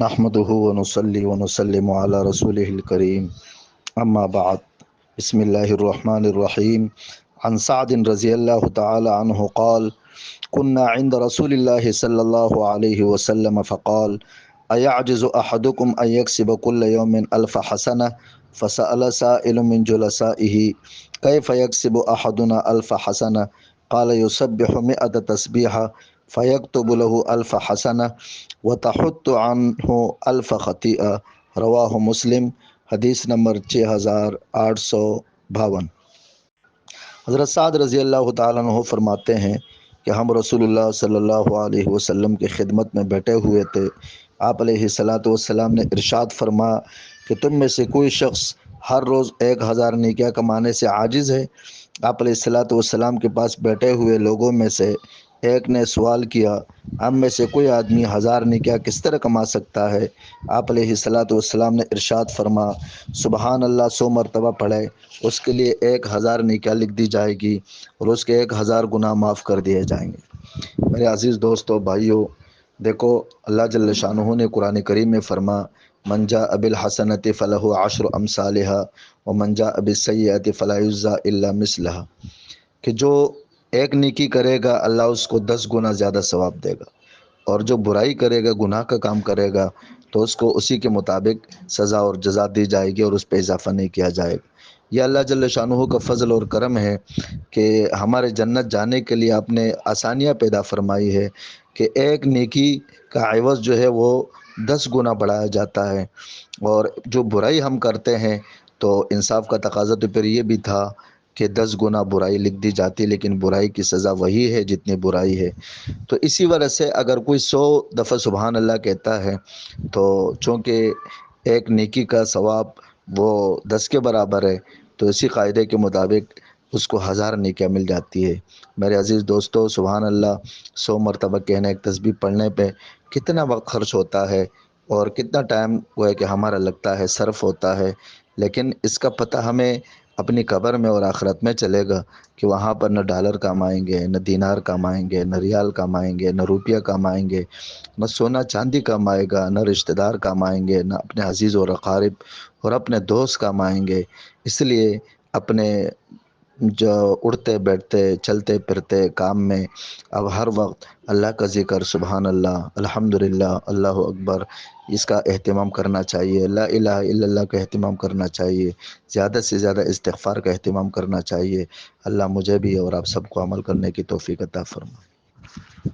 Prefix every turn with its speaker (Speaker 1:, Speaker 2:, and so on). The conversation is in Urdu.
Speaker 1: نحمده ونصلي ونسلم على رسوله الكريم اما بعد بسم الله الرحمن الرحيم عن سعد رضي الله تعالى عنه قال كنا عند رسول الله صلى الله عليه وسلم فقال أيعجز أحدكم أن يكسب كل يوم ألف حسنة فسأل سائل من جلسائه كيف يكسب أحدنا ألف حسنة قال يسبح 100 تسبيحة فيكتب له ألف حسنة وتحط عنه ألف خطيئة رواہ مسلم حدیث نمبر 6852۔ حضرت سعد رضی اللہ تعالیٰ عنہ فرماتے ہیں کہ ہم رسول اللہ صلی اللہ علیہ وسلم کی خدمت میں بیٹھے ہوئے تھے۔ آپ علیہ الصلاۃ والسلام نے ارشاد فرمایا کہ تم میں سے کوئی شخص ہر روز 1000 نیکیاں کمانے سے عاجز ہے؟ آپ علیہ الصلاۃ والسلام کے پاس بیٹھے ہوئے لوگوں میں سے ایک نے سوال کیا، ہم میں سے کوئی آدمی 1000 نیکیاں کس طرح کما سکتا ہے؟ آپ علیہ الصلاۃ والسلام نے ارشاد فرما، سبحان اللہ 100 مرتبہ پڑھے، اس کے لیے 1000 نیکیاں لکھ دی جائے گی اور اس کے 1000 گناہ معاف کر دیے جائیں گے۔ میرے عزیز دوستو بھائیو، دیکھو اللہ جل شانہ نے قرآن کریم میں فرما، من جاء بالحسنۃ فلہ عشر امثالھا ومن جاء بالسیئۃ فلا یجزی الا مثلھا، کہ جو ایک نیکی کرے گا اللہ اس کو 10 گنا زیادہ ثواب دے گا، اور جو برائی کرے گا، گناہ کا کام کرے گا، تو اس کو اسی کے مطابق سزا اور جزا دی جائے گی اور اس پہ اضافہ نہیں کیا جائے گا۔ یہ اللہ جل شانہ کا فضل اور کرم ہے کہ ہمارے جنت جانے کے لیے آپ نے آسانیاں پیدا فرمائی ہے کہ ایک نیکی کا عوض جو ہے وہ 10 گنا بڑھایا جاتا ہے، اور جو برائی ہم کرتے ہیں تو انصاف کا تقاضا تو پھر یہ بھی تھا کہ 10 گنا برائی لکھ دی جاتی، لیکن برائی کی سزا وہی ہے جتنی برائی ہے۔ تو اسی وجہ سے اگر کوئی 100 دفعہ سبحان اللہ کہتا ہے تو چونکہ ایک نیکی کا ثواب وہ 10 کے برابر ہے، تو اسی قاعدے کے مطابق اس کو 1000 نیکیاں مل جاتی ہے۔ میرے عزیز دوستو، سبحان اللہ 100 مرتبہ کہنے، ایک تسبیح پڑھنے پہ کتنا وقت خرچ ہوتا ہے اور کتنا ٹائم وہ ہے کہ ہمارا لگتا ہے، صرف ہوتا ہے، لیکن اس کا پتہ ہمیں اپنی قبر میں اور آخرت میں چلے گا کہ وہاں پر نہ ڈالر کام آئیں گے، نہ دینار کام آئیں گے، نہ ریال کام آئیں گے، نہ روپیہ کام آئیں گے، نہ سونا چاندی کام آئے گا، نہ رشتہ دار کام آئیں گے، نہ اپنے عزیز اور اقارب اور اپنے دوست کام آئیں گے۔ اس لیے اپنے جو اڑتے بیٹھتے چلتے پھرتے کام میں اب ہر وقت اللہ کا ذکر، سبحان اللہ، الحمدللہ، اللہ اکبر، اس کا اہتمام کرنا چاہیے، لا الہ الا اللہ کا اہتمام کرنا چاہیے، زیادہ سے زیادہ استغفار کا اہتمام کرنا چاہیے۔ اللہ مجھے بھی اور آپ سب کو عمل کرنے کی توفیق عطا فرمائے۔